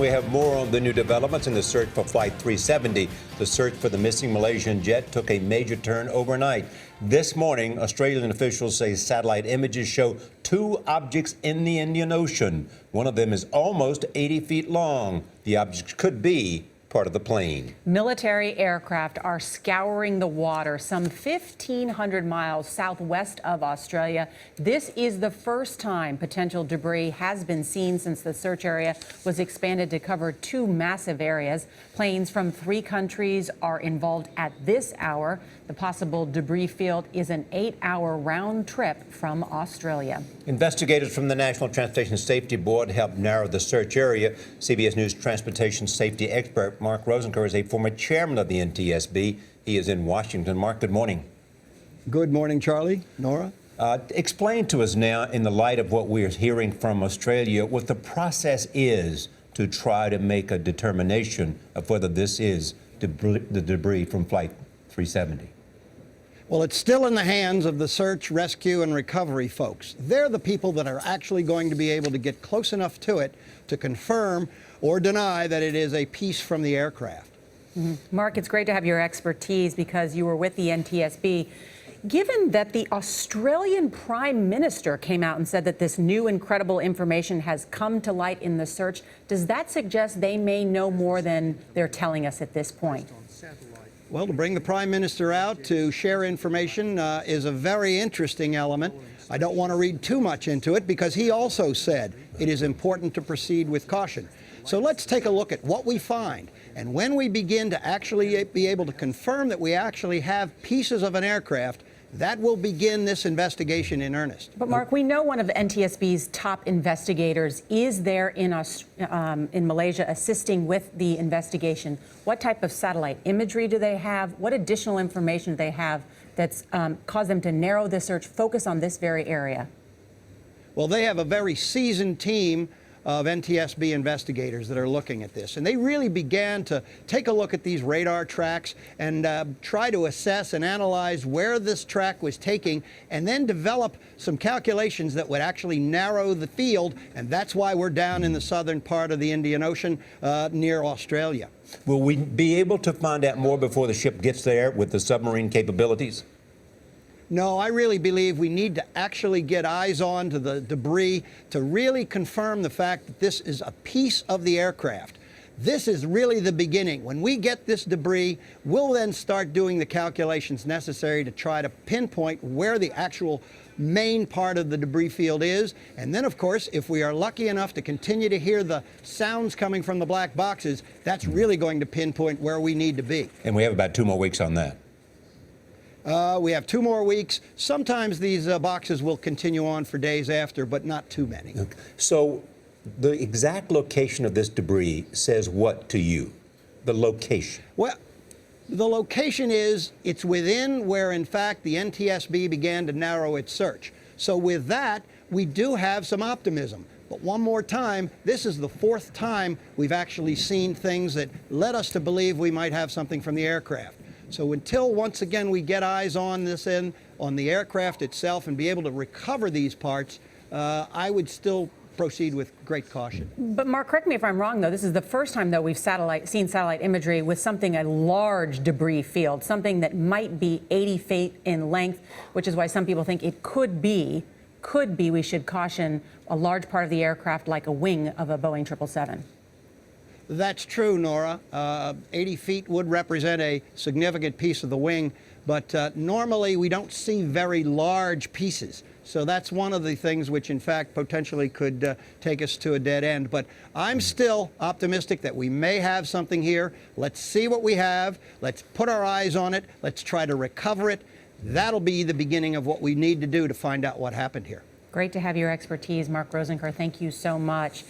We have more on the new developments in the search for Flight 370. The search for the missing Malaysian jet took a major turn overnight. This morning, Australian officials say satellite images show two objects in the Indian Ocean. One of them is almost 80 feet long. The objects could be part of the plane. Military aircraft are scouring the water some 1,500 miles southwest of Australia. This is the first time potential debris has been seen since the search area was expanded to cover two massive areas. Planes from 3 countries are involved at this hour. The possible debris field is an 8-hour round trip from Australia. Investigators from the National Transportation Safety Board helped narrow the search area. CBS News transportation safety expert Mark Rosenker is a former chairman of the NTSB. He is in Washington. Mark, good morning. Good morning, Charlie. Nora? Explain to us now, in the light of what we're hearing from Australia, what the process is to try to make a determination of whether this is the debris from Flight 370. Well, it's still in the hands of the search, rescue, and recovery folks. They're the people that are actually going to be able to get close enough to it to confirm or deny that it is a piece from the aircraft. Mark, it's great to have your expertise because you were with the NTSB. Given that the Australian Prime Minister came out and said that this new incredible information has come to light in the search, does that suggest they may know more than they're telling us at this point? Well, to bring the Prime Minister out to share information is a very interesting element. I don't want to read too much into it because he also said it is important to proceed with caution. So let's take a look at what we find. And when we begin to actually be able to confirm that we actually have pieces of an aircraft, that will begin this investigation in earnest. But Mark, we know one of the NTSB's top investigators is there in Malaysia assisting with the investigation. What type of satellite imagery do they have? What additional information do they have that's caused them to narrow the search, focus on this very area? Well, they have a very seasoned team of NTSB investigators that are looking at this. And they really began to take a look at these radar tracks and try to assess and analyze where this track was taking and then develop some calculations that would actually narrow the field. And that's why we're down in the southern part of the Indian Ocean near Australia. Will we be able to find out more before the ship gets there with the submarine capabilities? No, I really believe we need to actually get eyes on to the debris to really confirm the fact that this is a piece of the aircraft. This is really the beginning. When we get this debris, we'll then start doing the calculations necessary to try to pinpoint where the actual main part of the debris field is. And then, of course, if we are lucky enough to continue to hear the sounds coming from the black boxes, that's really going to pinpoint where we need to be. And we have about 2 more weeks on that. We have 2 more weeks. Sometimes these boxes will continue on for days after, but not too many. Okay. So the exact location of this debris says what to you? The location? Well, the location is, it's within where, in fact, the NTSB began to narrow its search. So with that, we do have some optimism. But one more time, this is the 4th time we've actually seen things that led us to believe we might have something from the aircraft. So until, once again, we get eyes on this on the aircraft itself and be able to recover these parts, I would still proceed with great caution. But Mark, correct me if I'm wrong, though. This is the first time, though, we've seen satellite imagery with something, a large debris field, something that might be 80 feet in length, which is why some people think it could be, we should caution a large part of the aircraft like a wing of a Boeing 777. That's true, Nora. 80 feet would represent a significant piece of the wing, but normally we don't see very large pieces. So that's one of the things which, in fact, potentially could take us to a dead end. But I'm still optimistic that we may have something here. Let's see what we have. Let's put our eyes on it. Let's try to recover it. That'll be the beginning of what we need to do to find out what happened here. Great to have your expertise, Mark Rosenker. Thank you so much.